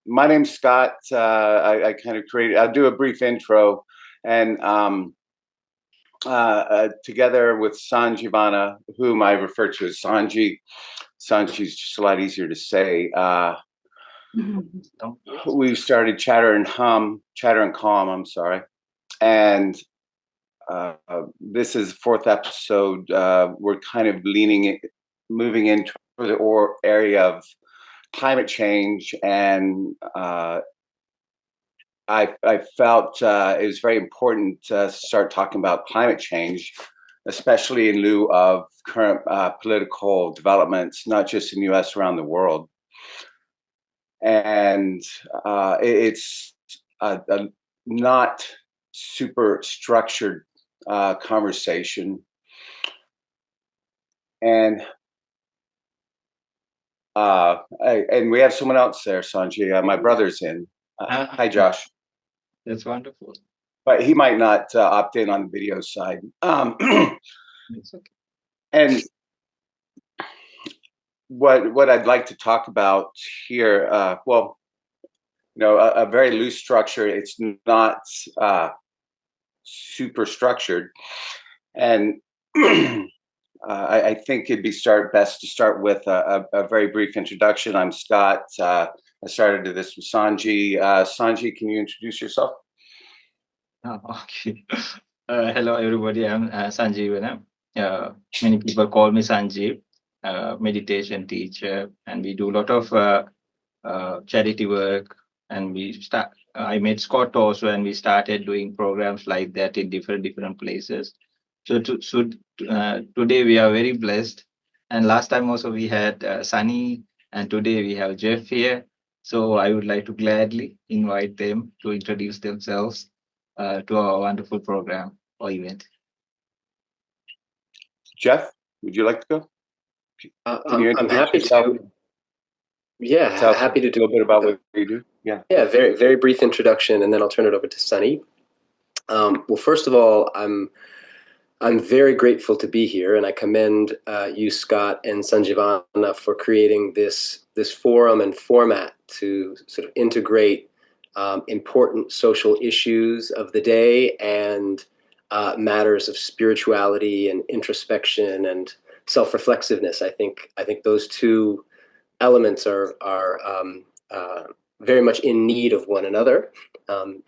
my name's Scott. I kind of created. I'll do a brief intro, and together with Sanjivana, whom I refer to as Sanji. Sanji's just a lot easier to say. We started Chatter and Calm. I'm sorry, and this is the fourth episode. We're kind of moving into the area of climate change, and I felt it was very important to start talking about climate change, especially in lieu of current political developments, not just in the U.S., around the world. And it's a not super structured conversation. And we have someone else there, Sanjay. My brother's in. Hi, Josh. That's wonderful. But he might not opt in on the video side. It's okay. And what I'd like to talk about here, a very loose structure. It's not super structured, and I think it'd be best to start with a very brief introduction. I'm Scott. I started this with Sanji. Sanji, can you introduce yourself? Oh, okay. Hello, everybody. I'm Sanjivana. Many people call me Sanjeev, meditation teacher, and we do a lot of charity work. And I met Scott also, and we started doing programs like that in different places. So today we are very blessed. And last time also we had Sunny, and today we have Jeff here. So I would like to gladly invite them to introduce themselves to our wonderful program or event. Jeff, would you like to go? I'm happy to. Yeah, happy to do a little bit about what you do. Yeah. Yeah, very brief introduction, and then I'll turn it over to Sunny. Well, first of all, I'm very grateful to be here, and I commend you, Scott, and Sanjivana for creating this forum and format to sort of integrate important social issues of the day and matters of spirituality and introspection and self-reflexiveness. I think those two elements are very much in need of one another.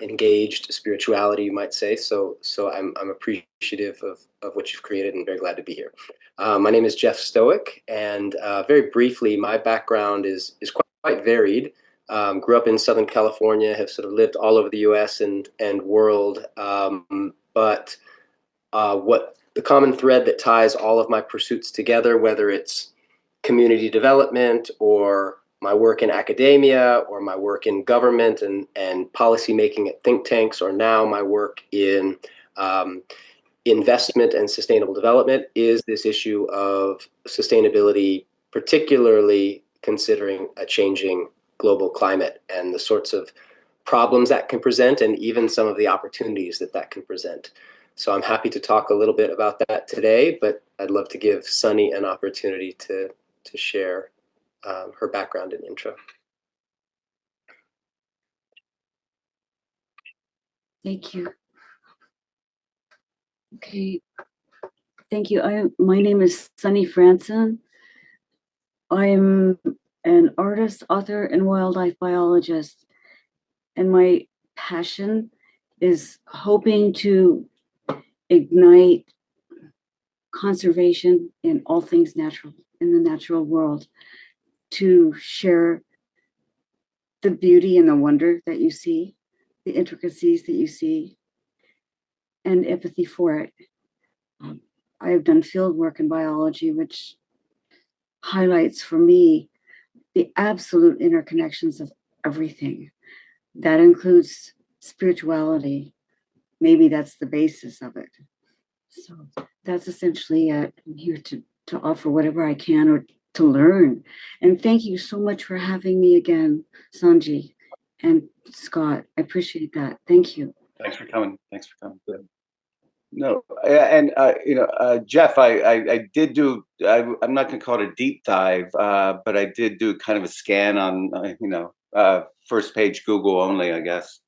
Engaged spirituality, you might say. So I'm appreciative of what you've created and very glad to be here. My name is Jeff Stoike, and very briefly, my background is quite varied. Grew up in Southern California, have sort of lived all over the U.S. and world. But what the common thread that ties all of my pursuits together, whether it's community development or my work in academia or my work in government and policy making at think tanks, or now my work in investment and sustainable development, is this issue of sustainability, particularly considering a changing global climate and the sorts of problems that can present and even some of the opportunities that can present. So I'm happy to talk a little bit about that today, but I'd love to give Sunny an opportunity to share her background and intro. Thank you. Okay. Thank you. My name is Sunny Franson. I'm an artist, author, and wildlife biologist. And my passion is hoping to ignite conservation in all things natural, in the natural world, to share the beauty and the wonder that you see, the intricacies that you see, and empathy for it. I have done field work in biology, which highlights for me the absolute interconnections of everything. That includes spirituality. Maybe that's the basis of it. So that's essentially it. I'm here to offer whatever I can or to learn. And thank you so much for having me again, Sanji and Scott. I appreciate that. Thank you. Thanks for coming. No, and Jeff, I did do. I'm not going to call it a deep dive, but I did do kind of a scan on first page Google only, I guess.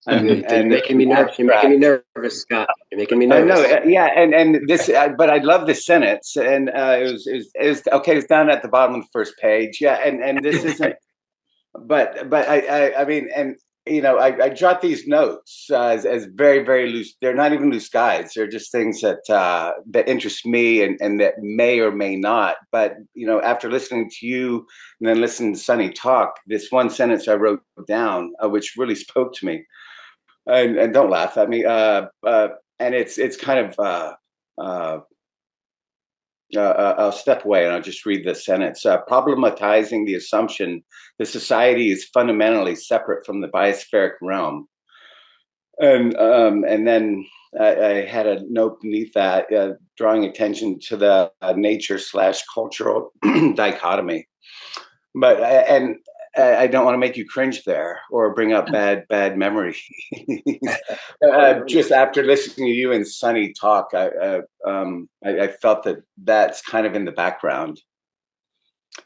Good. You're making me nervous. You're making me nervous, Scott. You're making me nervous. No, yeah, and this, but I love this sentence, and it was okay. It's down at the bottom of the first page, yeah, and this isn't, but I mean, and you know, I jot these notes as very very loose. They're not even loose guides. They're just things that that interest me and that may or may not. But you know, after listening to you and then listening to Sunny talk, this one sentence I wrote down, which really spoke to me. And don't laugh at me. And it's kind of I'll step away and I'll just read the sentence. Problematizing the assumption the society is fundamentally separate from the biospheric realm, and then I had a note beneath that drawing attention to the nature/cultural dichotomy. But and I don't want to make you cringe there or bring up bad memories. Just after listening to you and Sunny talk, I felt that that's kind of in the background.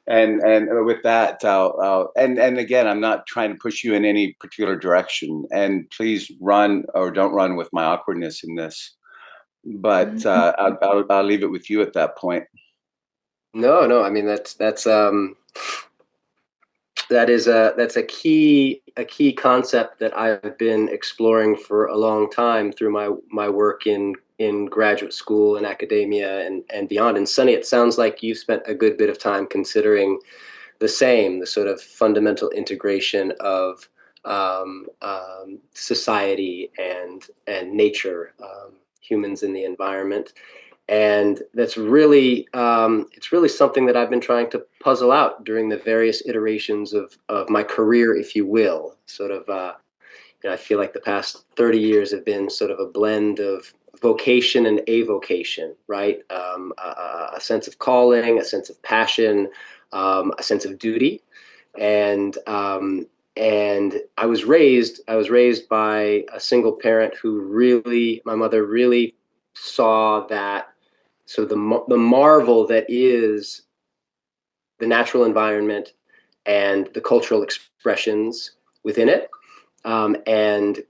And with that, and again, I'm not trying to push you in any particular direction. And please run or don't run with my awkwardness in this. But I'll leave it with you at that point. No. I mean that's a key concept that I've been exploring for a long time through my work in graduate school and academia and beyond. And Sunny, it sounds like you spent a good bit of time considering the sort of fundamental integration of society and nature, humans in the environment. And that's really it's really something that I've been trying to puzzle out during the various iterations of my career, if you will. Sort of, you know, I feel like the past 30 years have been sort of a blend of vocation and avocation, right? A sense of calling, a sense of passion, a sense of duty, and I was raised by a single parent who really, my mother really saw that. So the marvel that is the natural environment and the cultural expressions within it. And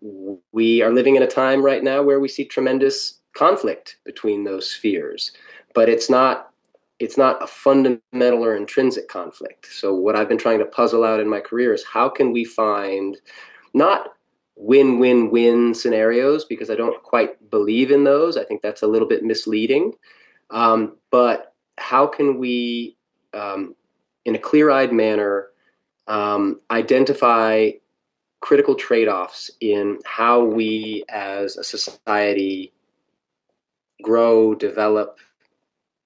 we are living in a time right now where we see tremendous conflict between those spheres, but it's not a fundamental or intrinsic conflict. So what I've been trying to puzzle out in my career is how can we find not win-win-win scenarios, because I don't quite believe in those. I think that's a little bit misleading. But how can we, in a clear-eyed manner, identify critical trade-offs in how we as a society grow, develop,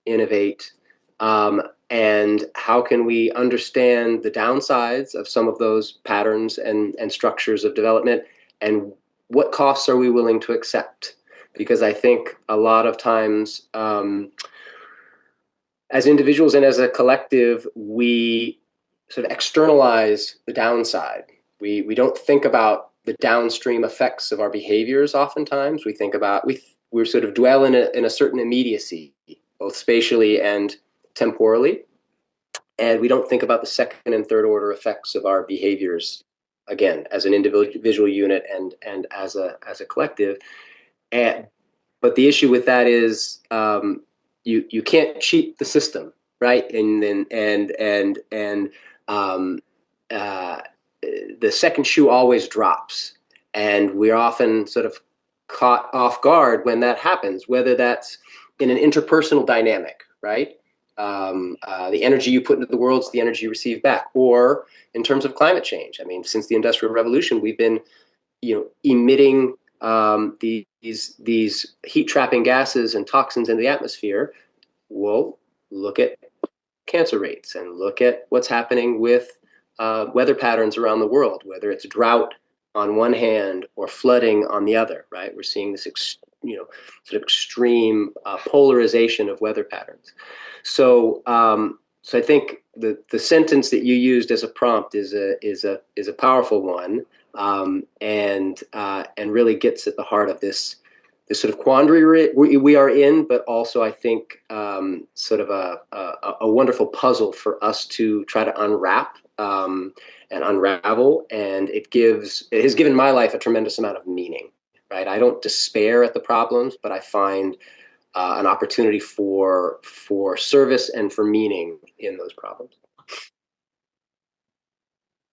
innovate, and how can we understand the downsides of some of those patterns and structures of development, and what costs are we willing to accept? Because I think a lot of times, as individuals and as a collective, we sort of externalize the downside. We don't think about the downstream effects of our behaviors. Oftentimes, we think about we sort of dwell in a certain immediacy, both spatially and temporally, and we don't think about the second and third order effects of our behaviors. Again, as an individual unit and as a collective, but the issue with that is you can't cheat the system, right? And the second shoe always drops, and we're often sort of caught off guard when that happens, whether that's in an interpersonal dynamic, right? The energy you put into the world is the energy you receive back, or in terms of climate change. I mean, since the Industrial Revolution, we've been, emitting these heat trapping gases and toxins in the atmosphere. Well, look at cancer rates and look at what's happening with weather patterns around the world, whether it's drought on one hand or flooding on the other, right? We're seeing this sort of extreme polarization of weather patterns. So I think the sentence that you used as a prompt is a powerful one, and really gets at the heart of this sort of quandary we are in, but also I think sort of a wonderful puzzle for us to try to unwrap and unravel. And it has given my life a tremendous amount of meaning, right? I don't despair at the problems, but I find an opportunity for service and for meaning in those problems.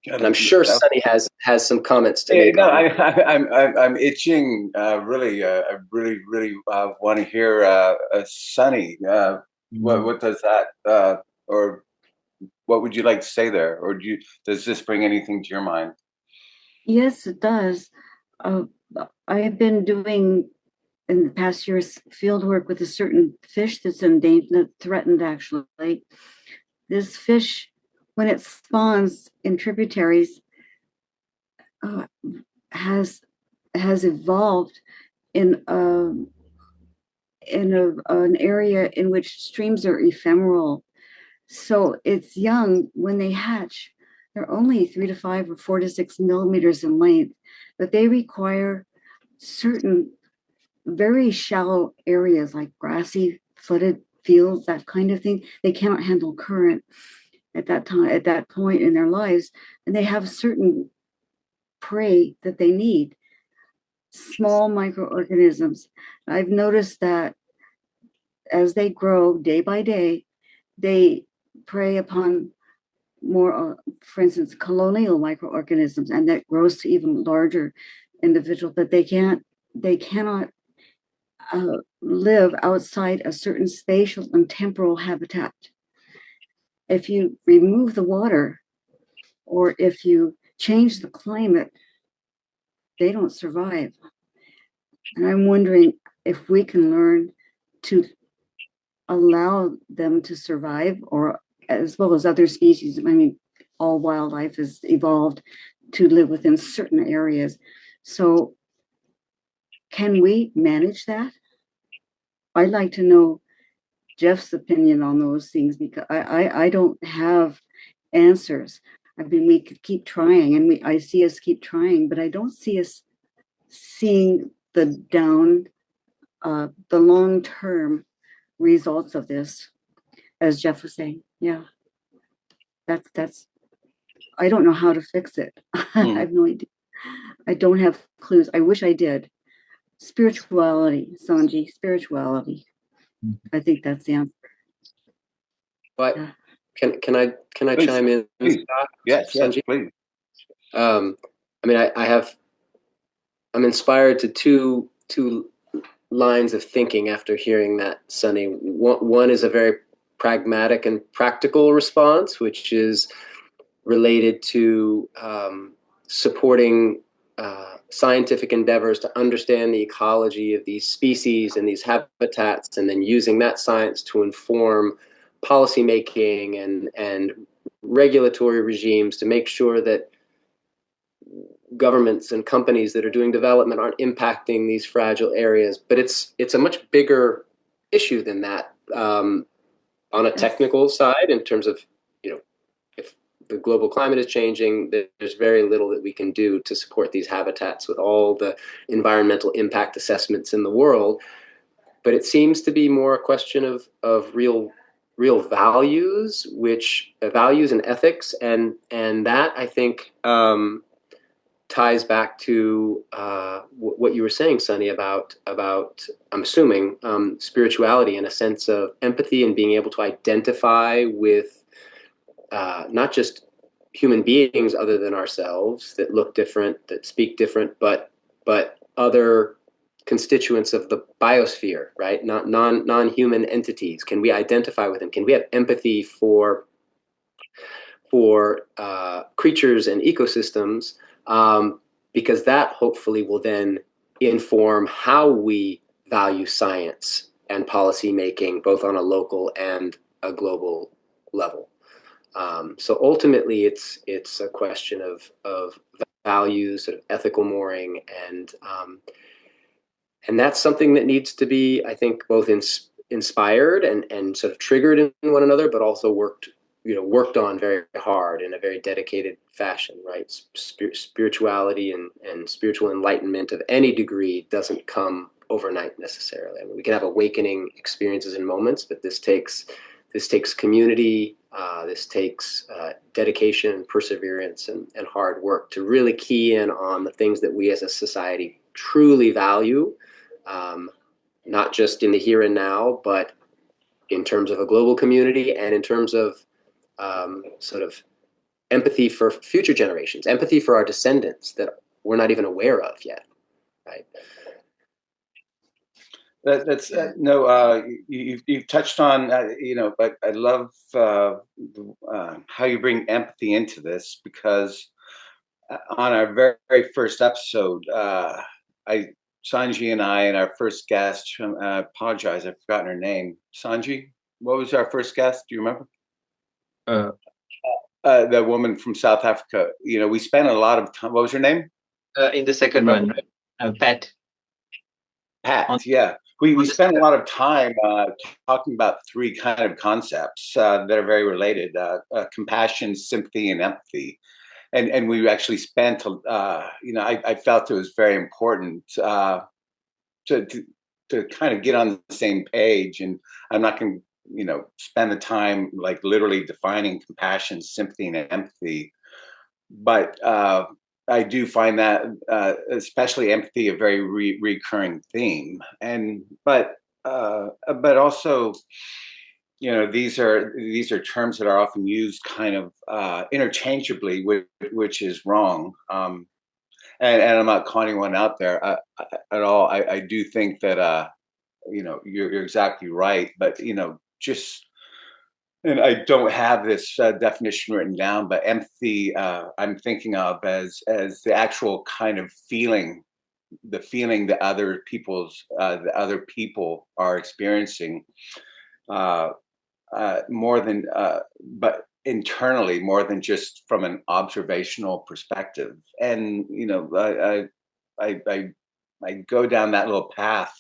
And I'm sure Sunny has some comments to make. No, I'm itching. Really, I really want to hear Sunny. What does that or what would you like to say there? Or does this bring anything to your mind? Yes, it does. I have been doing in the past years field work with a certain fish that's endangered, threatened actually. This fish, when it spawns in tributaries, has evolved in an area in which streams are ephemeral. So its young, when they hatch, they're only 3 to 5 or 4 to 6 millimeters in length, but they require certain very shallow areas like grassy, flooded fields, that kind of thing. They cannot handle current at that point in their lives, and they have certain prey that they need. Small microorganisms. I've noticed that as they grow day by day, they prey upon more, for instance, colonial microorganisms, and that grows to even larger individuals. But they cannot live outside a certain spatial and temporal habitat. If you remove the water, or if you change the climate, they don't survive. And I'm wondering if we can learn to allow them to survive, or as well as other species. I mean, all wildlife has evolved to live within certain areas. So can we manage that? I'd like to know Jeff's opinion on those things, because I don't have answers. I mean, we could keep trying, and I see us keep trying, but I don't see us seeing the long-term results of this, as Jeff was saying. Yeah, that's. I don't know how to fix it. I have no idea. I don't have clues. I wish I did. Spirituality, Sanji, spirituality. I think that's the answer. But can I please, chime in? Please. Yes, Sanji? Yes, please. I mean, I'm inspired to two lines of thinking after hearing that, Sunny. One is a very pragmatic and practical response, which is related to supporting scientific endeavors to understand the ecology of these species and these habitats, and then using that science to inform policymaking and regulatory regimes to make sure that governments and companies that are doing development aren't impacting these fragile areas. But it's a much bigger issue than that on a technical side, in terms of, if the global climate is changing, there's very little that we can do to support these habitats with all the environmental impact assessments in the world. But it seems to be more a question of real values, values and ethics, and that, I think, ties back to what you were saying, Sunny, about I'm assuming spirituality, in a sense of empathy and being able to identify with not just human beings other than ourselves that look different, that speak different, but other constituents of the biosphere, right? Not non-human entities. Can we identify with them? Can we have empathy for creatures and ecosystems? Because that hopefully will then inform how we value science and policy making, both on a local and a global level. So ultimately, it's a question of values, sort of ethical mooring, and that's something that needs to be, I think, both inspired and sort of triggered in one another, but also worked on very hard in a very dedicated fashion, right? Spirituality and spiritual enlightenment of any degree doesn't come overnight necessarily. I mean, we can have awakening experiences in moments, but this takes community, this takes dedication, perseverance, and hard work to really key in on the things that we as a society truly value, not just in the here and now, but in terms of a global community and in terms of sort of empathy for future generations, empathy for our descendants that we're not even aware of yet, right? That's no. You've touched on but I love how you bring empathy into this, because on our very, very first episode, Sanji and I and our first guest, apologize, I've forgotten her name. Sanji, what was our first guest? Do you remember? The woman from South Africa. We spent a lot of time. What was her name? In the second one, Pat. Yeah. We spent a lot of time talking about three kind of concepts that are very related: compassion, sympathy, and empathy. And we actually spent, I felt it was very important to kind of get on the same page. And I'm not going to, spend the time like literally defining compassion, sympathy, and empathy. But I do find that, especially empathy, a very recurring theme. But also, these are terms that are often used kind of interchangeably, which is wrong. And I'm not calling anyone out there at all. I do think that you're exactly right, but and I don't have this definition written down, but empathy I'm thinking of as the actual kind of feeling, the feeling that other people are experiencing, more than but internally, more than just from an observational perspective. And I go down that little path.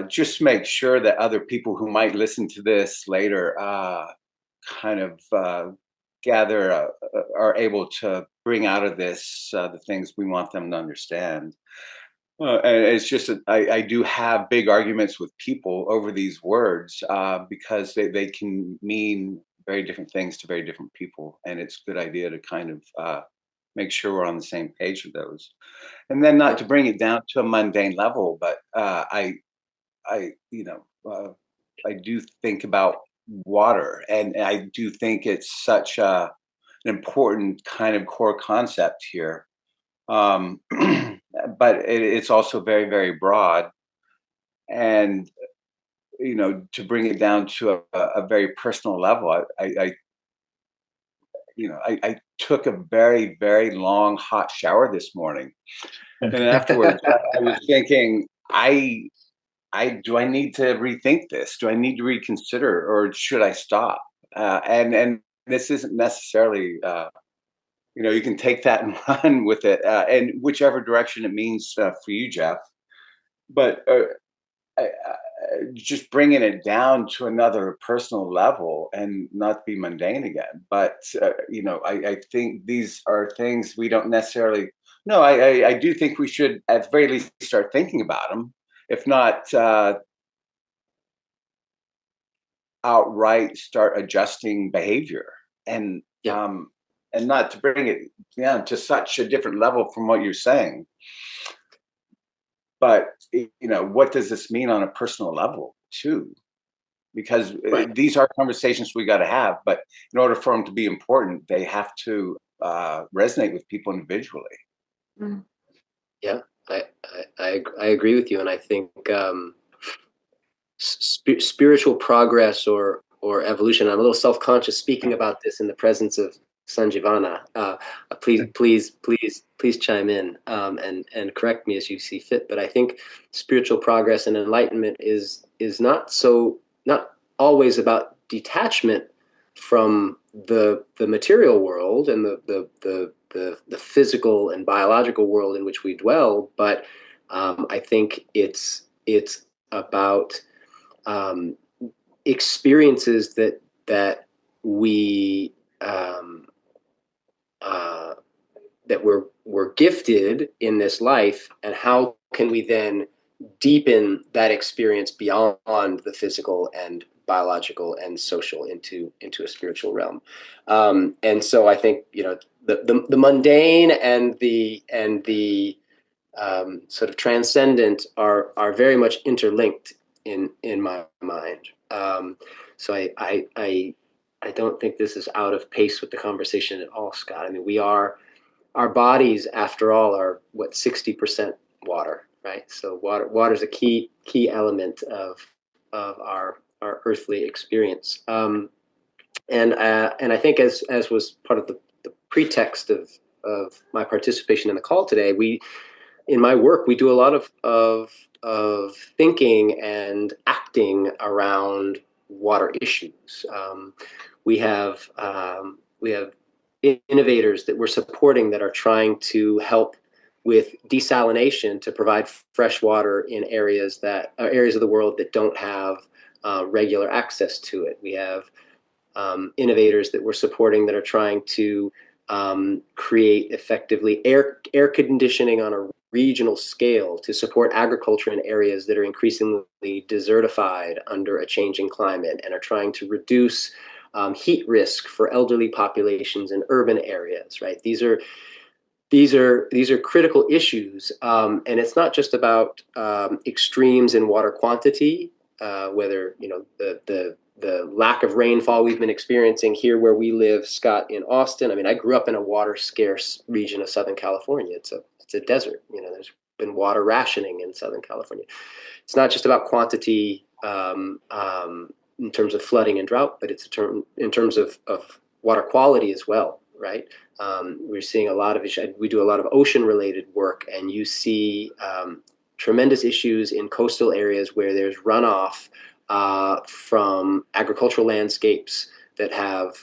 Just make sure that other people who might listen to this later kind of are able to bring out of this the things we want them to understand. And it's just I do have big arguments with people over these words because they can mean very different things to very different people, and it's a good idea to kind of make sure we're on the same page with those. And then not to bring it down to a mundane level, but I do think about water, and I do think it's such an important kind of core concept here. But it's also very, very broad. And, to bring it down to a very personal level, I took a very, very long hot shower this morning. And afterwards, I was thinking, do I need to rethink this? Do I need to reconsider, or should I stop? And this isn't necessarily, you can take that and run with it, and whichever direction it means for you, Jeff. But just bringing it down to another personal level and not be mundane again. But I think these are things we don't necessarily. No, I do think we should at the very least start thinking about them, if not outright start adjusting behavior, and not to bring it to such a different level from what you're saying. But what does this mean on a personal level too? Because these are conversations we got to have, but in order for them to be important, they have to resonate with people individually. Mm. Yeah, I agree with you, and I think spiritual progress or evolution. I'm a little self-conscious speaking about this in the presence of Sanjivana. Please chime in and correct me as you see fit. But I think spiritual progress and enlightenment is not always about detachment from the material world and the physical and biological world in which we dwell, but I think it's about experiences that we that we're gifted in this life, and how can we then deepen that experience beyond the physical and biological and social into a spiritual realm? And so I think, you know, the mundane and the sort of transcendent are very much interlinked in my mind. So I don't think this is out of pace with the conversation at all, Scott. I mean, our bodies, after all, are what, 60% water, right? So water is a key element of our earthly experience. And I think as was part of the pretext of my participation in the call today, in my work, we do a lot of thinking and acting around water issues. We have innovators that we're supporting that are trying to help with desalination to provide fresh water in areas of the world that don't have regular access to it. We have innovators that we're supporting that are trying to create effectively air conditioning on a regional scale to support agriculture in areas that are increasingly desertified under a changing climate, and are trying to reduce heat risk for elderly populations in urban areas. Right? These are critical issues, and it's not just about extremes in water quantity, whether, you know, the lack of rainfall we've been experiencing here where we live, Scott, in Austin. I mean, I grew up in a water scarce region of Southern California. It's a desert. You know, there's been water rationing in Southern California. It's not just about quantity in terms of flooding and drought, but it's in terms of water quality as well, right? We're seeing a lot of issues. We do a lot of ocean-related work, and you see tremendous issues in coastal areas where there's runoff from agricultural landscapes that have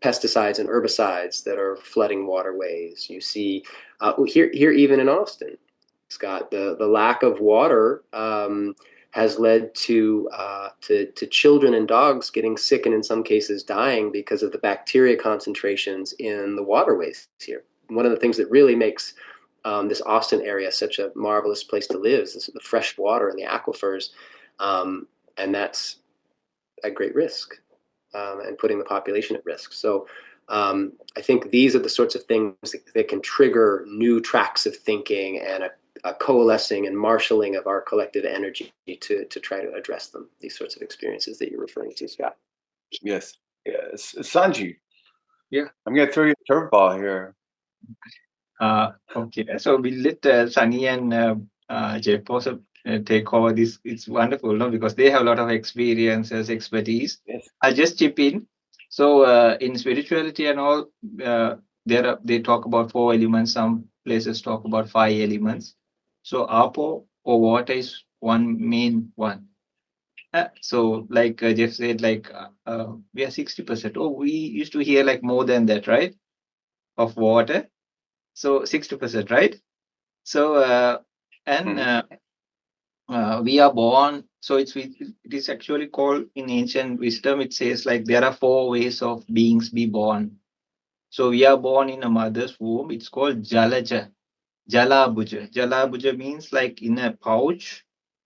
pesticides and herbicides that are flooding waterways. You see here even in Austin, Scott, the lack of water has led to children and dogs getting sick, and in some cases dying because of the bacteria concentrations in the waterways here. One of the things that really makes this Austin area such a marvelous place to live is the fresh water and the aquifers, and that's at great risk, and putting the population at risk. So I think these are the sorts of things that can trigger new tracks of thinking and a coalescing and marshalling of our collective energy to try to address them, these sorts of experiences that you're referring to, Scott. Yes. Sanji. Yeah. I'm going to throw you a curveball here. Okay. So we'll let Sunny and Jeff also take over this. It's wonderful, no? Because they have a lot of experiences, expertise. Yes. I'll just chip in. So in spirituality and all, they talk about 4 elements. Some places talk about 5 elements. So Apo or water is one main one. So like Jeff said, like we are 60%. Oh, we used to hear like more than that, right? Of water. So 60%, right? So we are born. So it is actually called in ancient wisdom. It says like there are 4 ways of beings be born. So we are born in a mother's womb. It's called Jalaja. Jalabhuja. Jalabhuja means like in a pouch,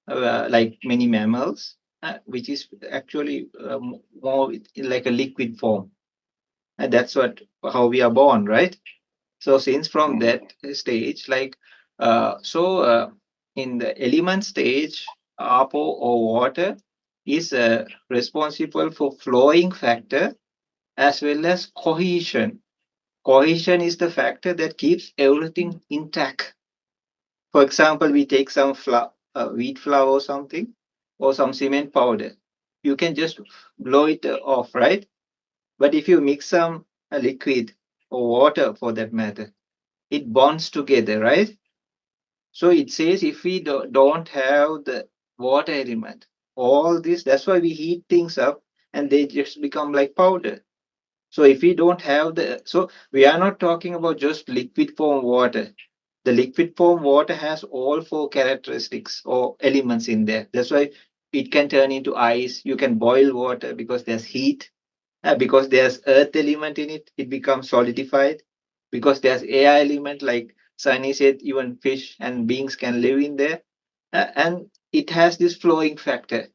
like many mammals, which is actually more like a liquid form. And that's how we are born, right? So since from that stage, like in the element stage, Apo or water is responsible for flowing factor as well as cohesion. Cohesion is the factor that keeps everything intact. For example, we take some wheat flour or something, or some cement powder. You can just blow it off, right? But if you mix some liquid or water for that matter, it bonds together, right? So it says if we don't have the water element, all this, that's why we heat things up and they just become like powder. So if we don't have so we are not talking about just liquid form water. The liquid form water has all 4 characteristics or elements in there. That's why it can turn into ice. You can boil water because there's heat. Because there's earth element in it, it becomes solidified. Because there's air element, like Sunny said even fish and beings can live in there. And it has this flowing factor.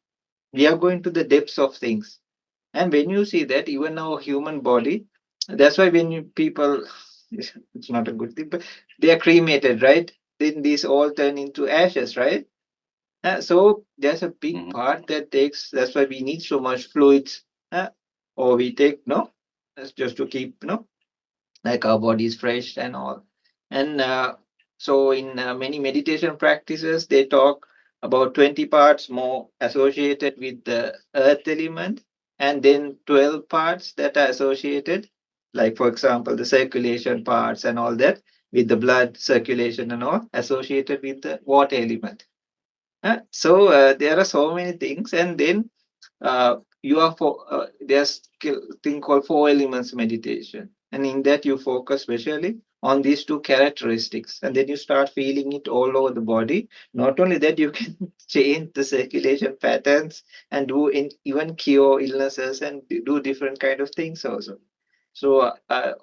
We are going to the depths of things. And when you see that, even our human body, that's why when people, it's not a good thing, but they are cremated, right? Then these all turn into ashes, right? So there's a big part that takes, that's why we need so much fluids, or we take, no, that's just to keep, no, like our body is fresh and all. And so in many meditation practices, they talk about 20 parts more associated with the earth element, and then 12 parts that are associated, like for example, the circulation parts and all that, with the blood circulation and all associated with the water element. So there are so many things, and then you are for there's thing called four elements meditation, and in that you focus especially on these two characteristics, and then you start feeling it all over the body. Not only that, you can change the circulation patterns and do even cure illnesses and do different kind of things also. So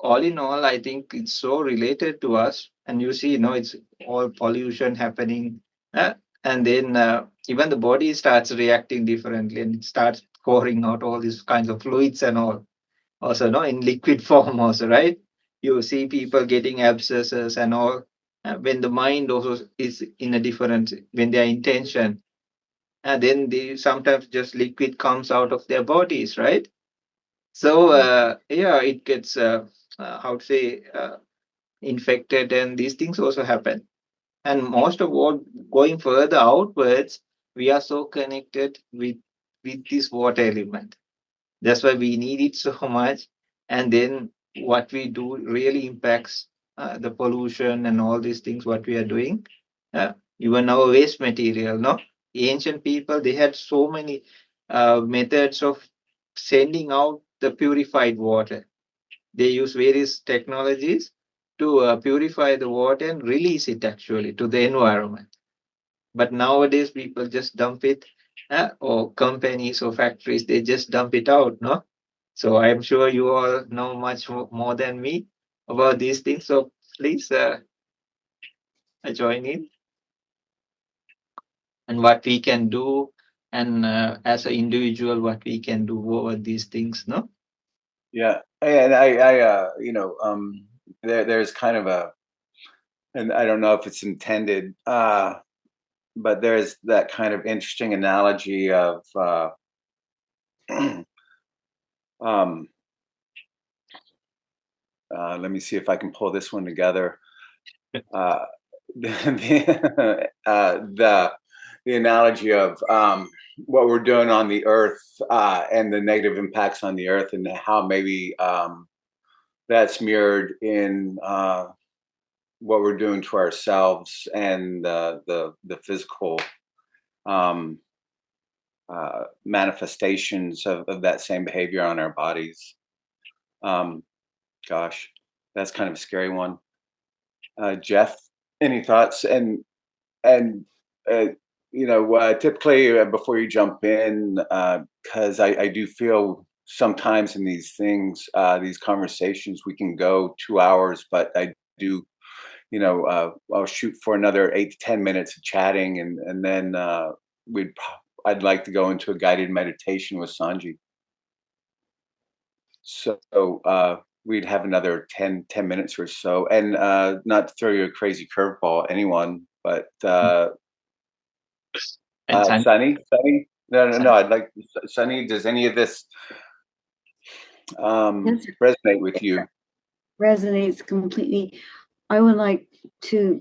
all in all, I think it's so related to us, and you see, it's all pollution happening, uh, and then even the body starts reacting differently, and it starts pouring out all these kinds of fluids and all. Also, no, in liquid form also, right? You see people getting abscesses and all. When the mind also is in a different, when their intention, and then they sometimes just liquid comes out of their bodies, right? So yeah, it gets how to say infected, and these things also happen. And most of all, going further outwards, we are so connected with this water element. That's why we need it so much. And then what we do really impacts the pollution and all these things. What we are doing, even our waste material. No, ancient people, they had so many methods of sending out the purified water. They use various technologies to purify the water and release it actually to the environment. But nowadays, people just dump it, or companies or factories, they just dump it out, no? So I'm sure you all know much more than me about these things. So please join in, and what we can do, and as an individual, what we can do over these things, no? Yeah, and I there's kind of a, and I don't know if it's intended, but there's that kind of interesting analogy of um, let me see if I can pull this one together. The analogy of what we're doing on the earth, and the negative impacts on the earth, and how maybe that's mirrored in what we're doing to ourselves, and the physical um, manifestations of that same behavior on our bodies. Gosh, that's kind of a scary one. Jeff, any thoughts? And typically, before you jump in, because I do feel sometimes in these things, these conversations, we can go 2 hours, but I do, I'll shoot for another 8 to 10 minutes of chatting, and then I'd like to go into a guided meditation with Sanji. So we'd have another 10 minutes or so, and not to throw you a crazy curveball, anyone, but And Sunny, no, Sunny. I'd like Sunny. Does any of this Yes, resonate with you? resonates completely. I would like to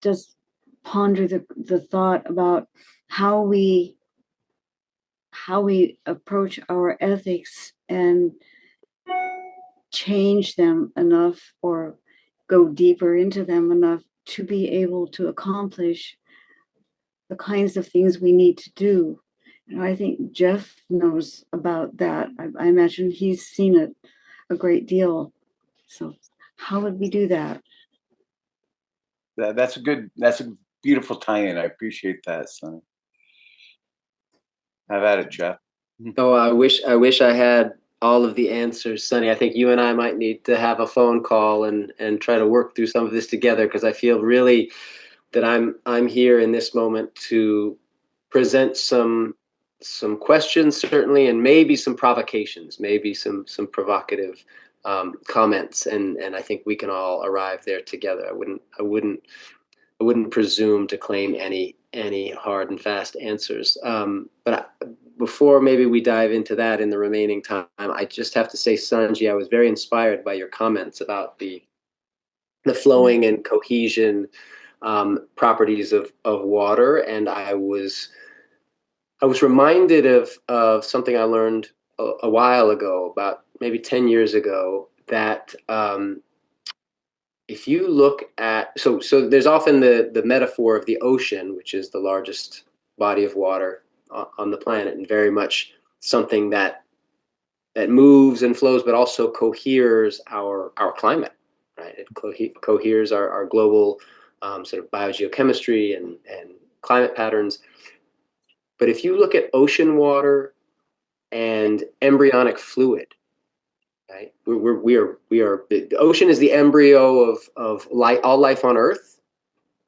just ponder the thought about how we approach our ethics and change them enough, or go deeper into them enough to be able to accomplish the kinds of things we need to do. And I think Jeff knows about that. I imagine he's seen it a great deal. So how would we do that? That's a beautiful tie-in. I appreciate that, Sunny. Have at it, Jeff. Oh, I wish I had all of the answers, Sonny. I think you and I might need to have a phone call and try to work through some of this together, because I feel really that I'm here in this moment to present some questions, certainly, and maybe some provocations, maybe some provocative comments, and I think we can all arrive there together. I wouldn't presume to claim any hard and fast answers. Before maybe we dive into that in the remaining time, I just have to say, Sanji, I was very inspired by your comments about the flowing and cohesion properties of water, and I was reminded of something I learned a while ago, about maybe 10 years ago, that if you look at, so there's often the metaphor of the ocean, which is the largest body of water on the planet, and very much something that moves and flows, but also coheres our climate, right? It coheres our global sort of biogeochemistry and climate patterns. But if you look at ocean water and embryonic fluid, right? We are the ocean is the embryo of all life on Earth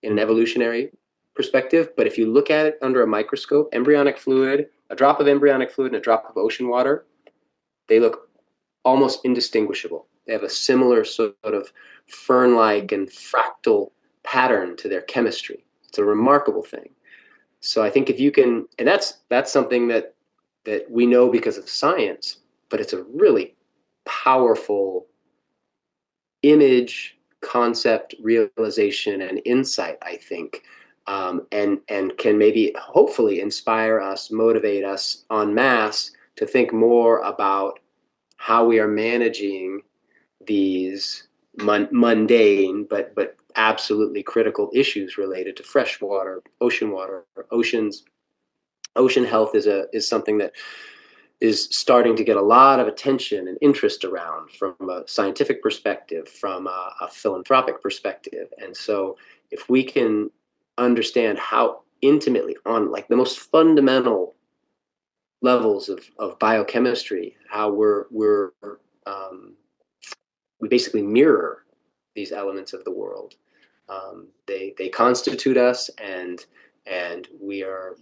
in an evolutionary perspective. But if you look at it under a microscope, embryonic fluid, a drop of embryonic fluid and a drop of ocean water, they look almost indistinguishable. They have a similar sort of fern-like and fractal pattern to their chemistry. It's a remarkable thing. So I think if you can, and that's something that we know because of science, but it's a really powerful image, concept, realization, and insight, I think, and can maybe hopefully inspire us, motivate us en masse to think more about how we are managing these mundane but absolutely critical issues related to fresh water, oceans. Ocean health is something that is starting to get a lot of attention and interest around from a scientific perspective, from a philanthropic perspective. And so if we can understand how intimately, on like the most fundamental levels of biochemistry, how we basically mirror these elements of the world. They constitute us, and we are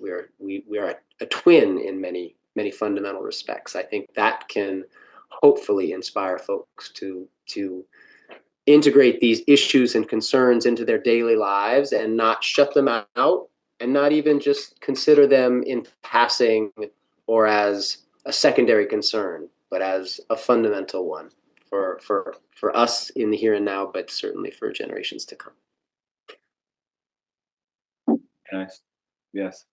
a twin in many fundamental respects. I think that can hopefully inspire folks to integrate these issues and concerns into their daily lives and not shut them out, and not even just consider them in passing or as a secondary concern, but as a fundamental one for us in the here and now, but certainly for generations to come. Nice. Yes.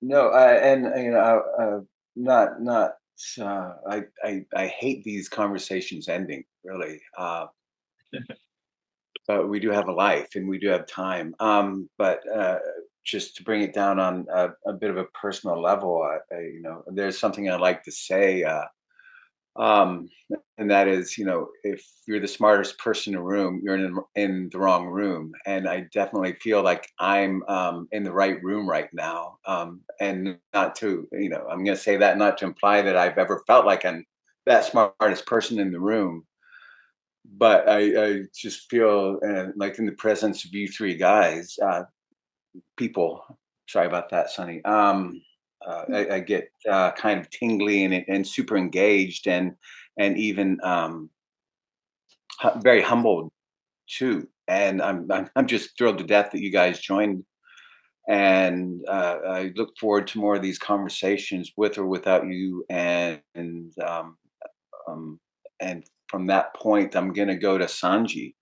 No, and you know, I hate these conversations ending, really. But we do have a life and we do have time. But just to bring it down on a bit of a personal level, you know, there's something I like to say, and that is, you know, if you're the smartest person in the room, you're in the wrong room. And I definitely feel like I'm in the right room right now. And not to, you know, I'm going to say that not to imply that I've ever felt like I'm that smartest person in the room. But I just feel like in the presence of you three guys, people, sorry about that, Sonny. I get kind of tingly and super engaged and even very humbled too. And I'm just thrilled to death that you guys joined. And I look forward to more of these conversations with or without you. And from that point, I'm going to go to Sanji.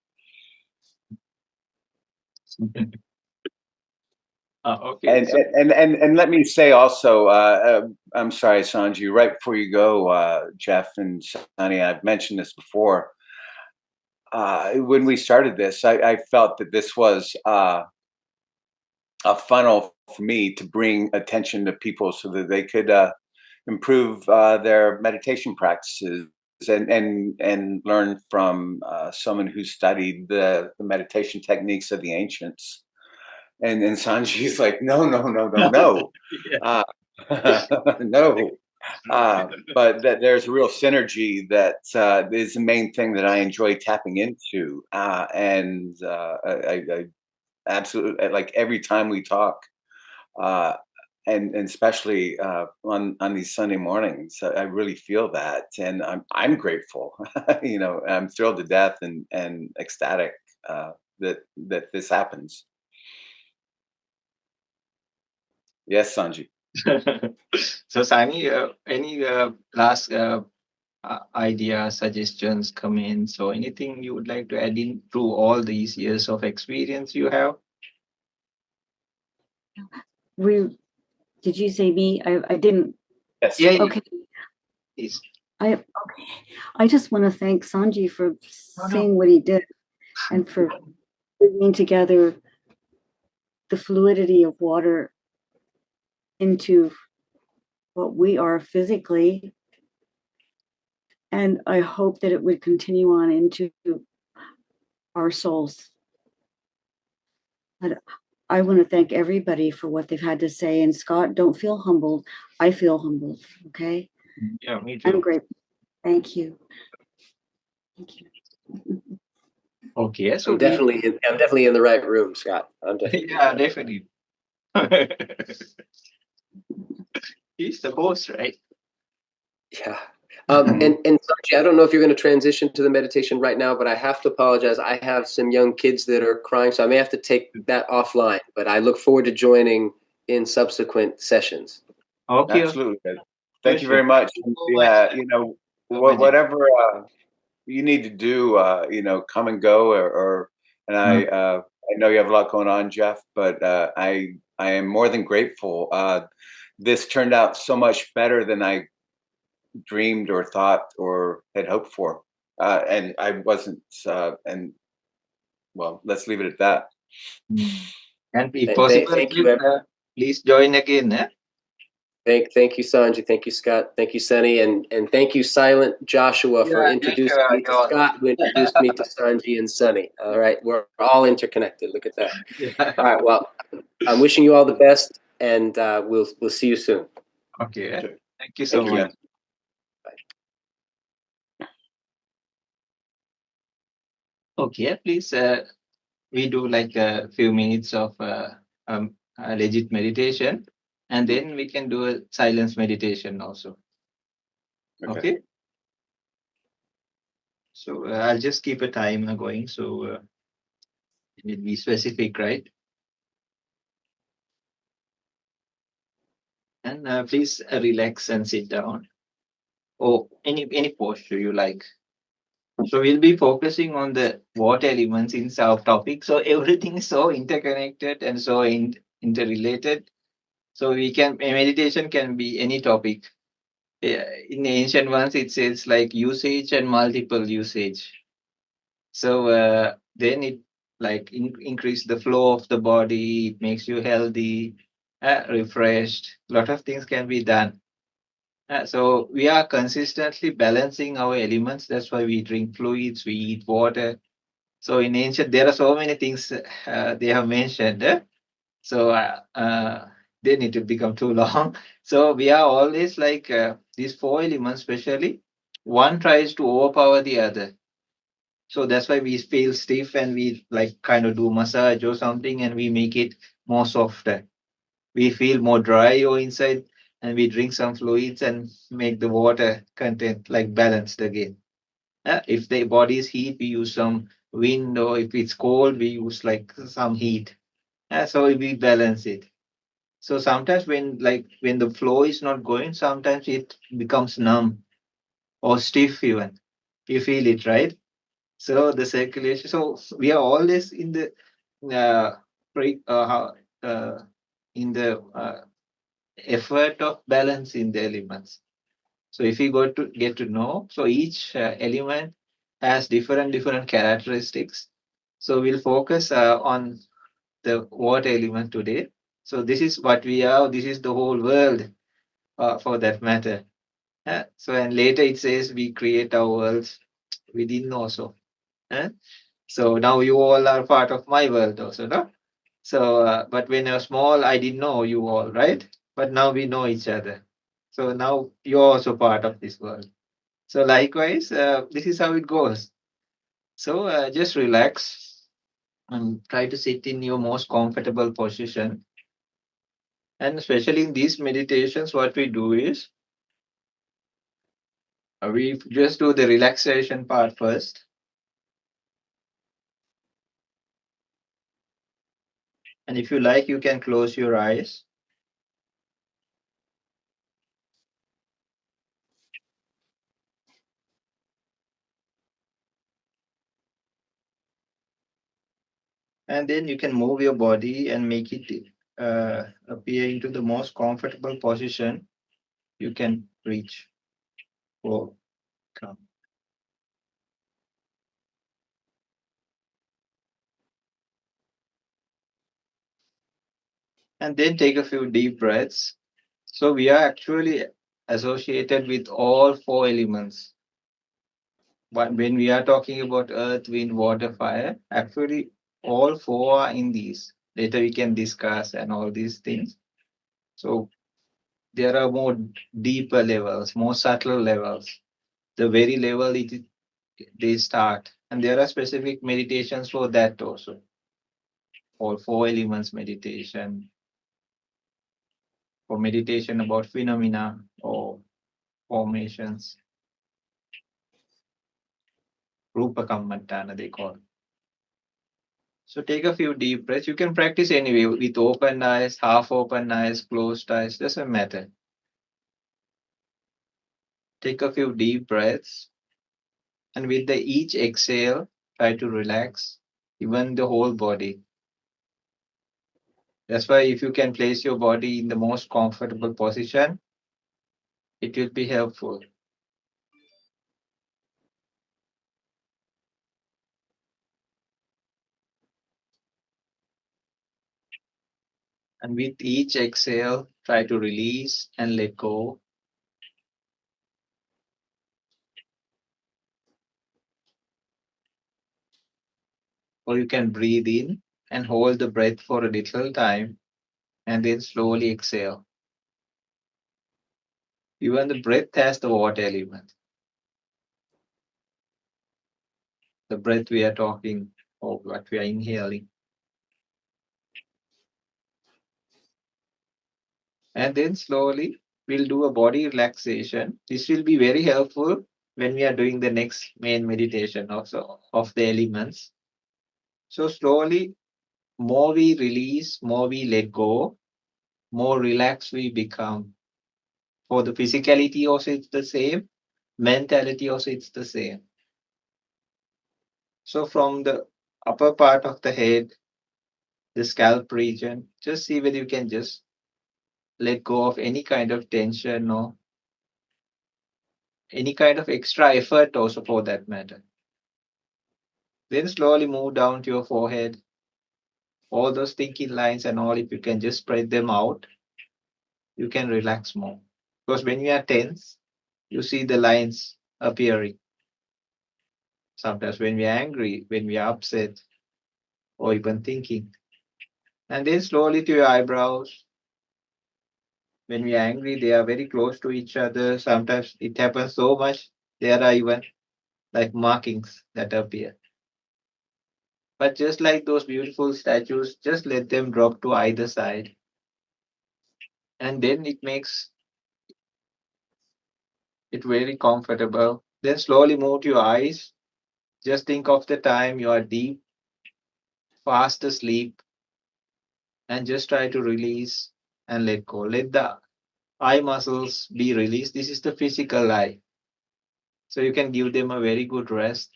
Okay. And let me say also, I'm sorry, Sanji, right before you go, Jeff and Sonny, I've mentioned this before. When we started this, I felt that this was a funnel for me to bring attention to people so that they could improve their meditation practices and learn from someone who studied the meditation techniques of the ancients. And Sanji's like, no. Yeah. No. But that there's a real synergy that is the main thing that I enjoy tapping into, and I absolutely, like, every time we talk, uh, and especially on these Sunday mornings, I really feel that, and I'm grateful. I'm thrilled to death and ecstatic that this happens. Yes, Sanji. So, Sani, any last ideas, suggestions, comments, or anything you would like to add in through all these years of experience you have? Did you say me? I didn't. Yes. Yeah. Okay. Yes. I just want to thank Sanji for saying what he did and for bringing together the fluidity of water into what we are physically. And I hope that it would continue on into our souls. But I want to thank everybody for what they've had to say. And Scott, don't feel humbled. I feel humbled. Okay. Yeah, me too. I'm grateful. Thank you. Thank you. Okay, so I'm definitely in the right room, Scott. I'm definitely. Yeah, definitely. He's the host, right? Yeah. And Sanji, I don't know if you're going to transition to the meditation right now, but I have to apologize. I have some young kids that are crying, so I may have to take that offline. But I look forward to joining in subsequent sessions. Okay. Absolutely. Thank you Sure. very much. Yeah, much. whatever you need to do, come and go, and I know you have a lot going on, Jeff, but I am more than grateful. This turned out so much better than I dreamed or thought or had hoped for, and I wasn't. And well, let's leave it at that. And if possible, Thank you. Please join again. Eh? Thank you, Sanji. Thank you, Scott. Thank you, Sunny, and thank you, Silent Joshua, for introducing me to Scott, who introduced me to Sanji and Sunny. All right, we're all interconnected. Look at that. Yeah. All right, well, I'm wishing you all the best, and we'll see you soon. Okay. Sure. Thank you so Thank you, much. man. Okay, please. We do like a few minutes of a legit meditation, and then we can do a silence meditation also. Okay. So I'll just keep a timer going, so it will be specific, right? And please relax and sit down, or any posture you like. So we'll be focusing on the water elements in our topic. So everything is so interconnected and so interrelated. So meditation can be any topic. In ancient ones, it says like usage and multiple usage. So then it like increase the flow of the body. It makes you healthy, refreshed. A lot of things can be done. So we are consistently balancing our elements. That's why we drink fluids, we eat water. So in ancient, there are so many things they have mentioned. So they need to become too long. So we are always like these four elements, especially one tries to overpower the other. So that's why we feel stiff and we like kind of do massage or something and we make it more softer. We feel more dry or inside and we drink some fluids and make the water content like balanced again. If the body is heat, we use some wind, or if it's cold, we use like some heat. So we balance it. So sometimes when the flow is not going, sometimes it becomes numb or stiff even. You feel it, right? So the circulation. So we are always in the uh, uh, in the effort of balancing the elements. So if you go to get to know, so each element has different characteristics. So we'll focus on the water element today. So this is what we are. This is the whole world, for that matter. So and later it says we create our worlds within also. So now you all are part of my world also, no? So but when I was small, I didn't know you all, right? But now we know each other. So now you're also part of this world. So likewise, this is how it goes. So just relax and try to sit in your most comfortable position. And especially in these meditations, what we do is we just do the relaxation part first. And if you like, you can close your eyes. And then you can move your body and make it appear into the most comfortable position you can reach or come. And then take a few deep breaths. So we are actually associated with all four elements. But when we are talking about earth, wind, water, fire, actually all four are in these. Later we can discuss and all these things. So there are more deeper levels, more subtle levels. The very level they start. And there are specific meditations for that also. Or four elements meditation, or meditation about phenomena or formations. Rupa Kammatana they call. So take a few deep breaths. You can practice anyway with open eyes, half open eyes, closed eyes, doesn't matter. Take a few deep breaths, and with the each exhale, try to relax even the whole body. That's why if you can place your body in the most comfortable position, it will be helpful. And with each exhale, try to release and let go. Or you can breathe in and hold the breath for a little time and then slowly exhale. Even the breath has the water element. The breath we are talking or what we are inhaling. And then slowly we'll do a body relaxation. This will be very helpful when we are doing the next main meditation also of the elements. So slowly, more we release, more we let go, more relaxed we become. For the physicality also it's the same, mentality also it's the same. So from the upper part of the head, the scalp region, just see whether you can just let go of any kind of tension or any kind of extra effort also for that matter. Then slowly move down to your forehead, all those thinking lines and all, if you can just spread them out, you can relax more. Because when you are tense, you see the lines appearing. Sometimes when we are angry, when we are upset, or even thinking. And then slowly to your eyebrows. When we are angry, they are very close to each other. Sometimes it happens so much, there are even like markings that appear. But just like those beautiful statues, just let them drop to either side. And then it makes it very comfortable. Then slowly move to your eyes. Just think of the time you are deep, fast asleep, and just try to release and let go. Let the eye muscles be released. This is the physical eye. So you can give them a very good rest,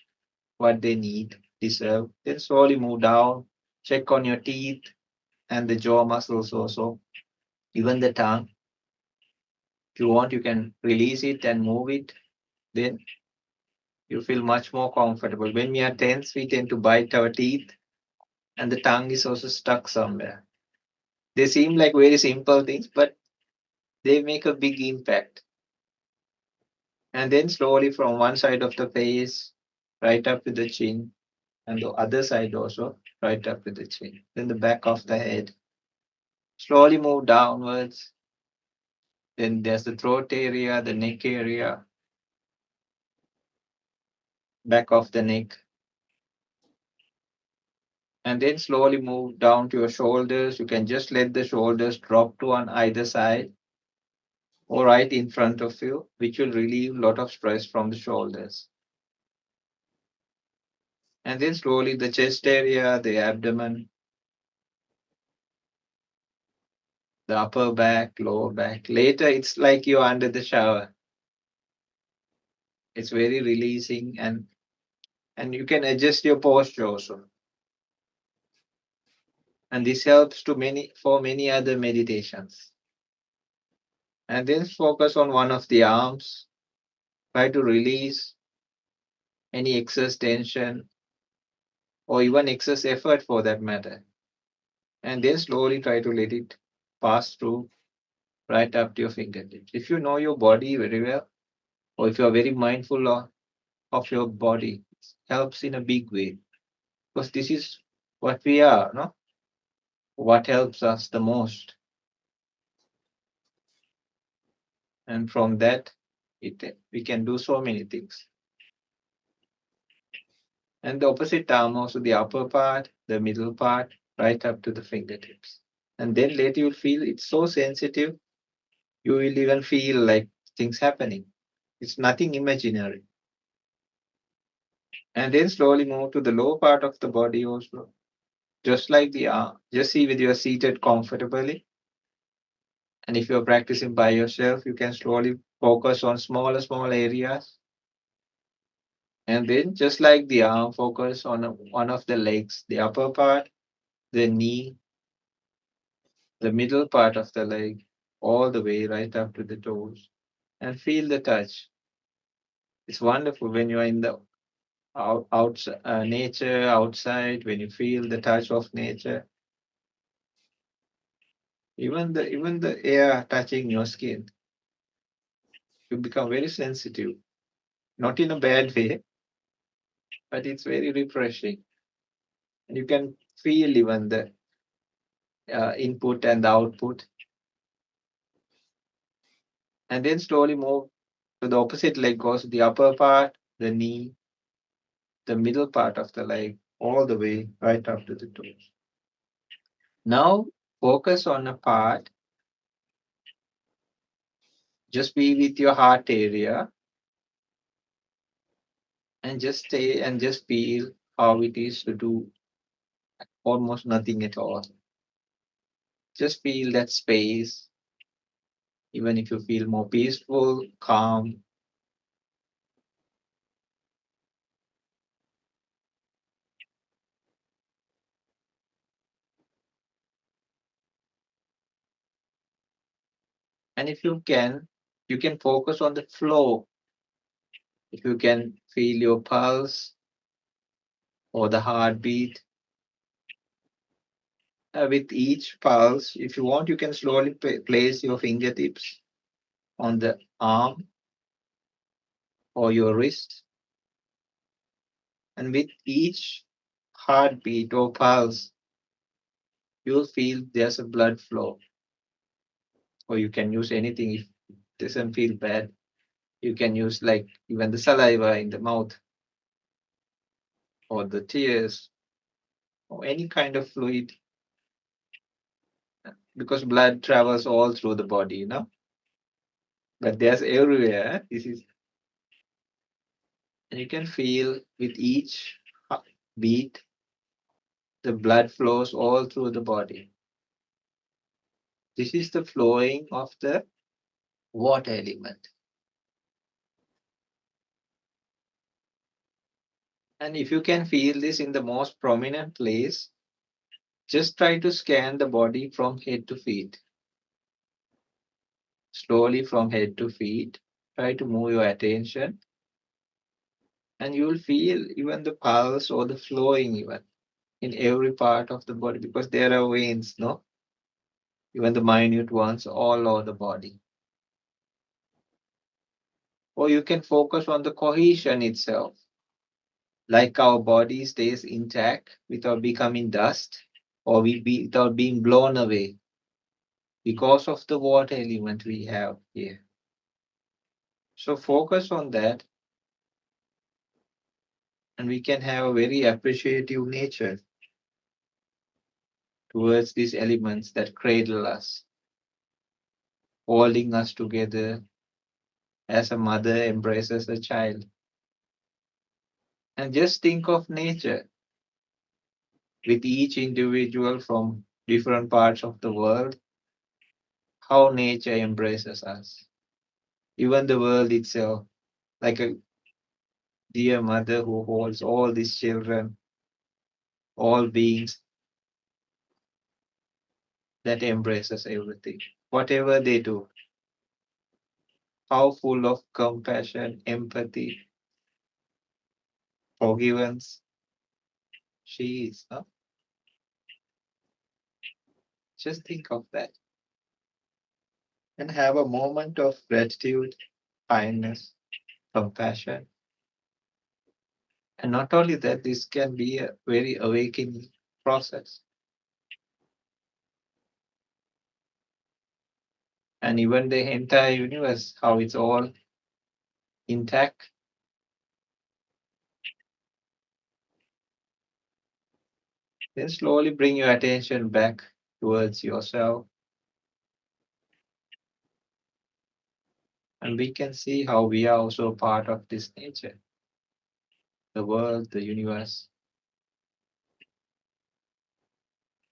what they need, deserve. Then slowly move down, check on your teeth and the jaw muscles also, even the tongue. If you want, you can release it and move it. Then you feel much more comfortable. When we are tense, we tend to bite our teeth and the tongue is also stuck somewhere. They seem like very simple things, but they make a big impact. And then slowly from one side of the face, right up to the chin, and the other side also, right up to the chin. Then the back of the head. Slowly move downwards Then there's the throat area, the neck area, back of the neck. And then slowly move down to your shoulders. You can just let the shoulders drop to on either side or right in front of you, which will relieve a lot of stress from the shoulders. And then slowly the chest area, the abdomen, the upper back, lower back. Later, it's like you're under the shower. It's very releasing, and you can adjust your posture also. And this helps for many other meditations. And then focus on one of the arms. Try to release any excess tension or even excess effort for that matter. And then slowly try to let it pass through right up to your fingertips. If you know your body very well, or if you're very mindful of your body, it helps in a big way. Because this is what we are, no? What helps us the most. And from that, we can do so many things. And the opposite arm, also the upper part, the middle part, right up to the fingertips. And then later you'll feel it's so sensitive, you will even feel like things happening. It's nothing imaginary. And then slowly move to the lower part of the body also. Just like the arm. Just see whether you're seated comfortably. And if you're practicing by yourself, you can slowly focus on small areas. And then just like the arm, focus on one of the legs, the upper part, the knee, the middle part of the leg, all the way right up to the toes. And feel the touch. It's wonderful when you are in the nature, outside, when you feel the touch of nature. Even the air touching your skin, you become very sensitive. Not in a bad way, but it's very refreshing. And you can feel even the input and the output. And then slowly move to the opposite leg, goes the upper part, the knee, the middle part of the leg, all the way right up to the toes. Now focus on a part. Just be with your heart area and just stay and just feel how it is to do almost nothing at all. Just feel that space, even if you feel more peaceful, calm. And if you can focus on the flow. If you can feel your pulse or the heartbeat. With each pulse, if you want, you can slowly place your fingertips on the arm or your wrist. And with each heartbeat or pulse, you'll feel there's a blood flow. Or you can use anything if it doesn't feel bad. You can use like even the saliva in the mouth or the tears or any kind of fluid, because blood travels all through the body, but there's everywhere. And you can feel with each beat, the blood flows all through the body. This is the flowing of the water element. And if you can feel this in the most prominent place, just try to scan the body from head to feet. Slowly from head to feet, try to move your attention. And you will feel even the pulse or the flowing even in every part of the body, because there are veins, even the minute ones all over the body. Or you can focus on the cohesion itself, like our body stays intact without becoming dust or without being blown away. because of the water element we have here. So focus on that, and we can have a very appreciative nature towards these elements that cradle us, holding us together as a mother embraces a child. And just think of nature with each individual from different parts of the world, how nature embraces us. Even the world itself, like a dear mother who holds all these children, all beings that embraces everything, whatever they do. How full of compassion, empathy, forgiveness she is. Huh? Just think of that and have a moment of gratitude, kindness, compassion. And not only that, this can be a very awakening process. And even the entire universe, how it's all intact. Then slowly bring your attention back towards yourself. And we can see how we are also part of this nature, the world, the universe.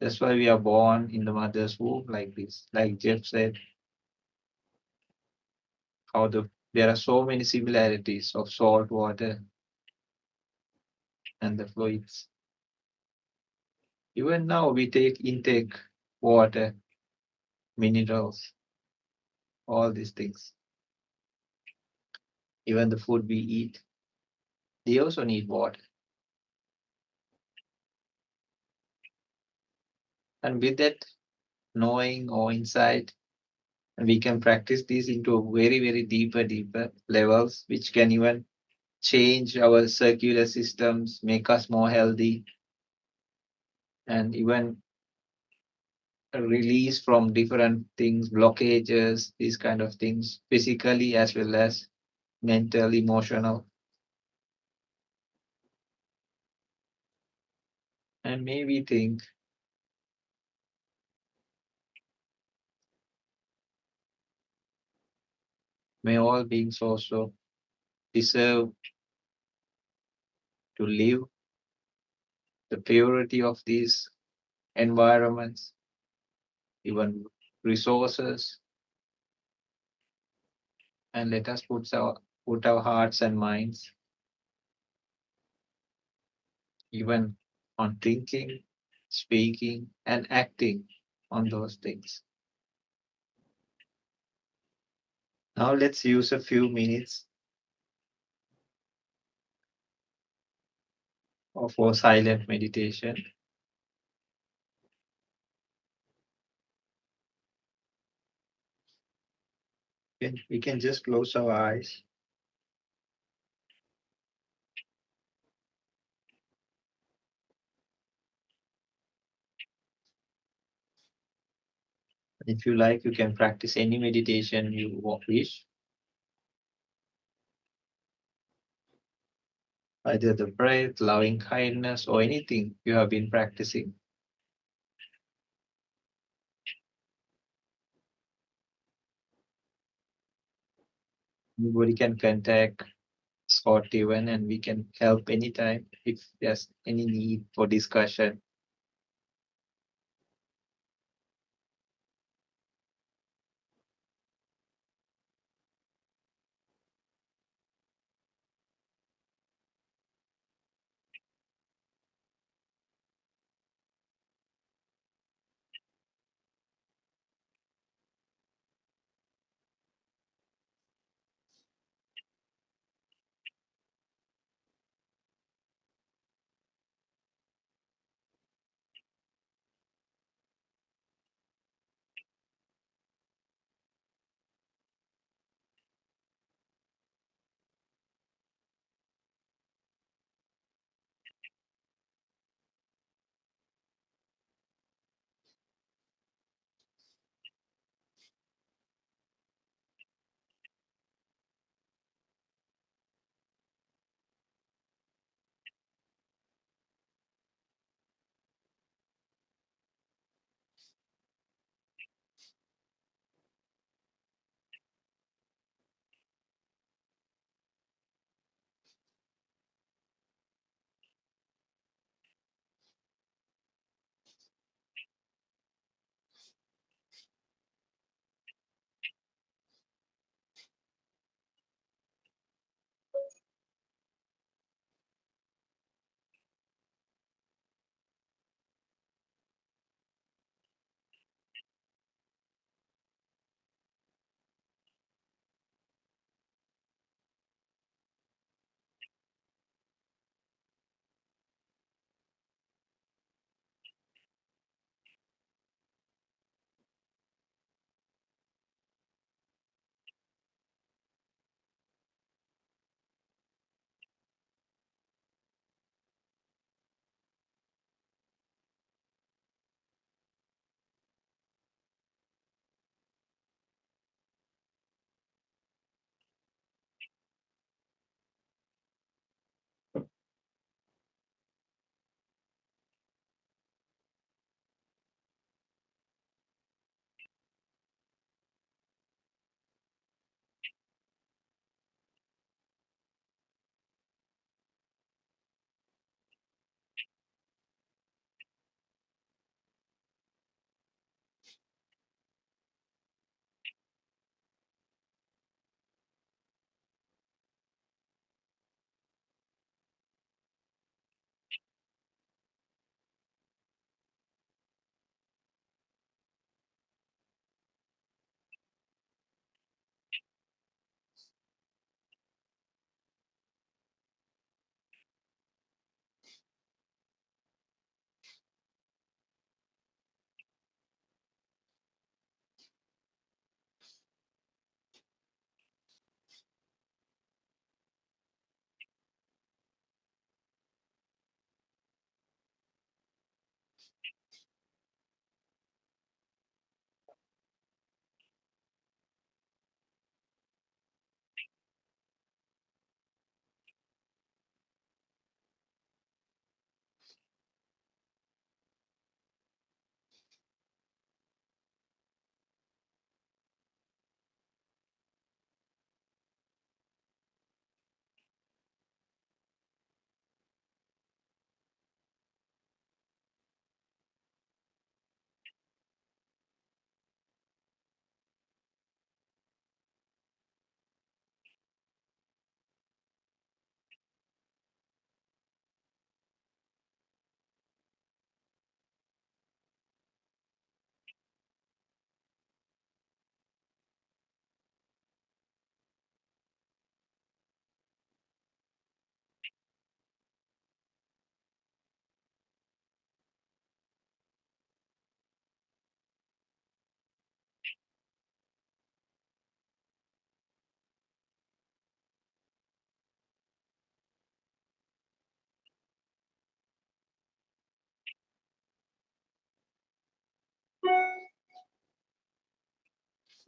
That's why we are born in the mother's womb like this. Like Jeff said, how there are so many similarities of salt water and the fluids. Even now we intake water, minerals, all these things. Even the food we eat, they also need water. And with that knowing or insight, we can practice this into very, very deeper levels, which can even change our circular systems, make us more healthy, and even release from different things, blockages, these kind of things, physically as well as mental, emotional. And maybe think, may all beings also deserve to live the purity of these environments, even resources, and let us put our hearts and minds even on thinking, speaking, and acting on those things. Now let's use a few minutes for silent meditation. We can just close our eyes. If you like, you can practice any meditation you wish. Either the breath, loving kindness, or anything you have been practicing. Anybody can contact Scott even, and we can help anytime if there's any need for discussion.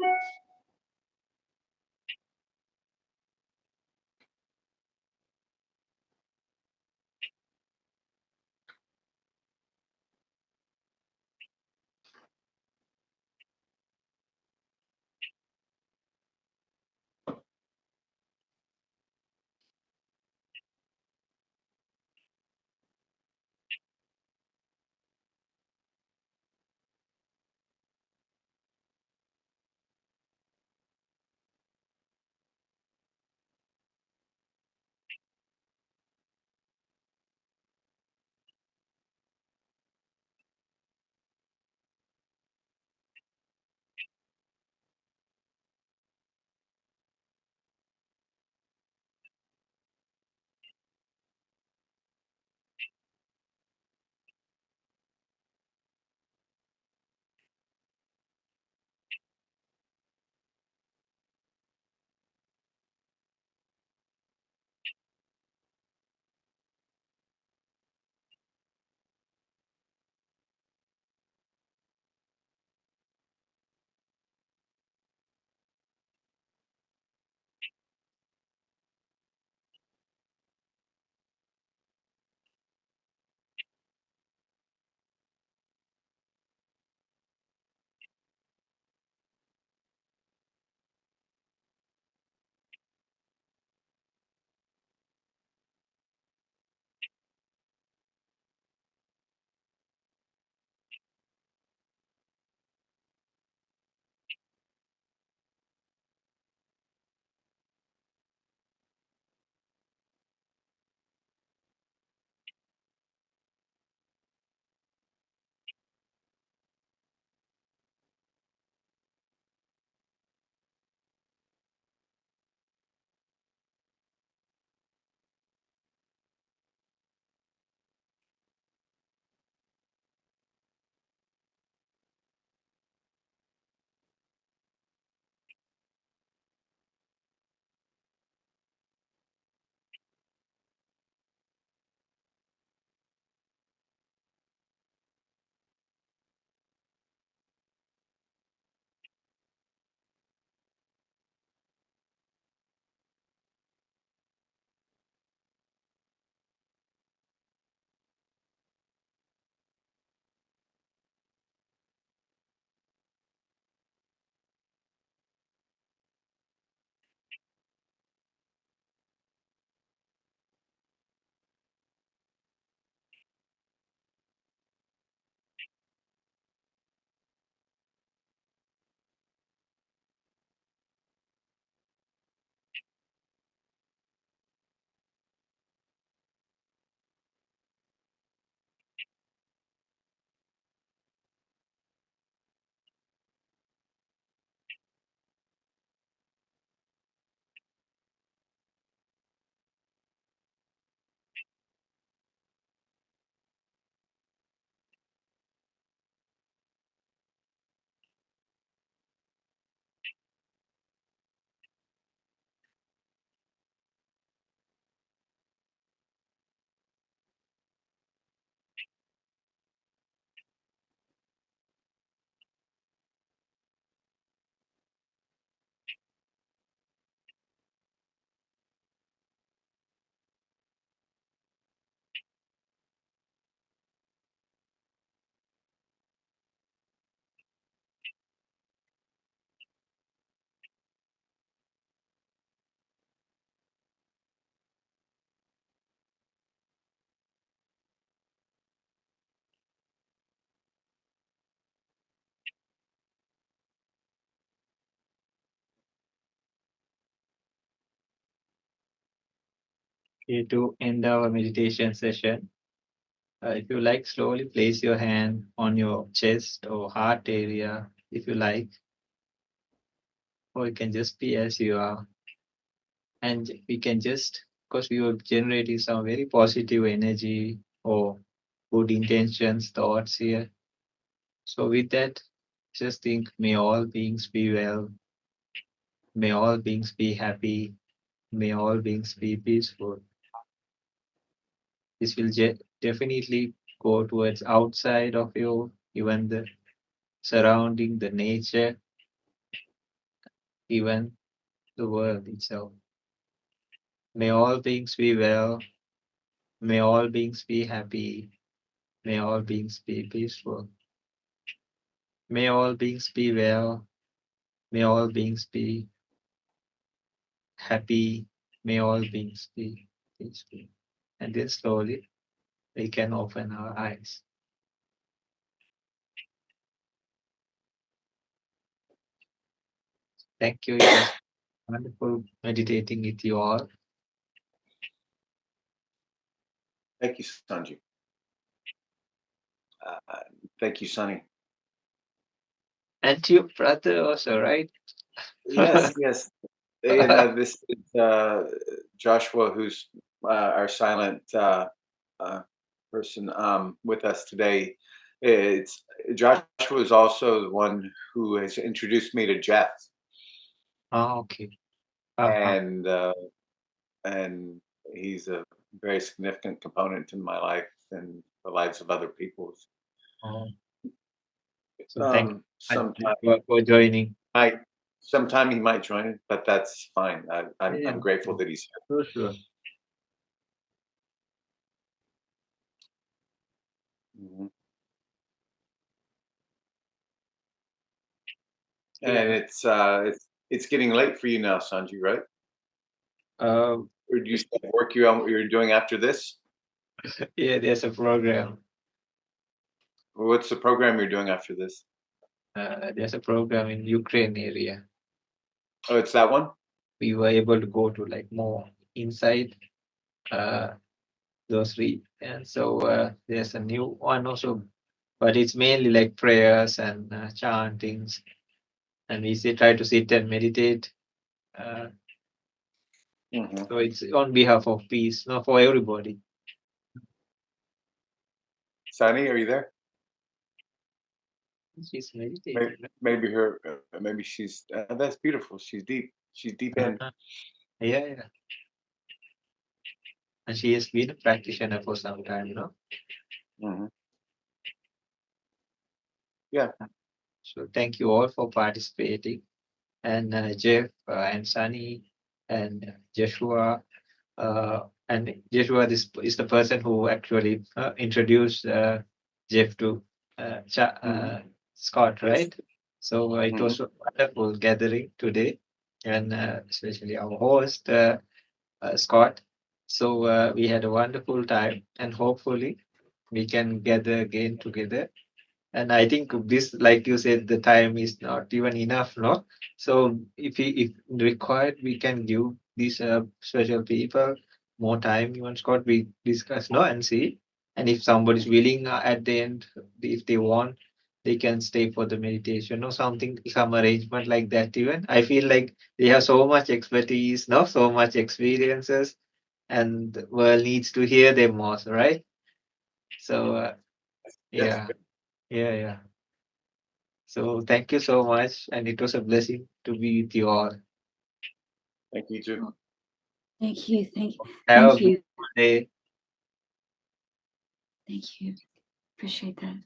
Okay, to end our meditation session, if you like, slowly place your hand on your chest or heart area, if you like, or you can just be as you are. And we can just, because we are generating some very positive energy or good intentions, thoughts here. So with that, just think, may all beings be well, may all beings be happy, may all beings be peaceful. This will definitely go towards outside of you, even the surrounding, the nature. even the world itself. May all beings be well. May all beings be happy. May all beings be peaceful. May all beings be well. May all beings be happy. May all beings be peaceful. And then slowly we can open our eyes. Thank you. It was wonderful meditating with you all. Thank you, Sanji. Thank you, Sunny. And your brother also, right? Yes, yes. And this is Joshua, who's our silent person with us today. It's Joshua is also the one who has introduced me to Jeff, Oh, okay. and he's a very significant component in my life and the lives of other people. Oh. So thank you Sometime for joining. sometime he might join it, but that's fine. I'm Yeah. grateful that he's here. Sure. Mhm. And it's getting late for you now, Sanji, right? Or do you still have work you're doing after this? Yeah, there's a program. What's the program you're doing after this? There's a program in Ukraine area. Oh, it's that one? We were able to go to like more inside those and so there's a new one also, but it's mainly like prayers and chantings, and we try to sit and meditate. So it's on behalf of peace, not for everybody. Sunny, are you there? She's meditating. Maybe she's that's beautiful. She's deep in. Yeah. And she has been a practitioner for some time, Yeah. So thank you all for participating. And Jeff and Sunny and Joshua. And Joshua this is the person who actually introduced Jeff to Scott, right? So it was a wonderful gathering today, and especially our host, Scott. So we had a wonderful time, and hopefully we can gather again together. And I think this, like you said, the time is not even enough, no? So if required, we can give these special people more time. Even Scott, we discuss, no, and see. And if somebody's willing at the end, if they want, they can stay for the meditation or something, some arrangement like that. Even I feel like they have so much expertise, no, so much experiences, and the world needs to hear them also, right? So yeah. So thank you so much, and it was a blessing to be with you all. Thank you too. Thank you. Have Thank you. a good day. Thank you. Appreciate that.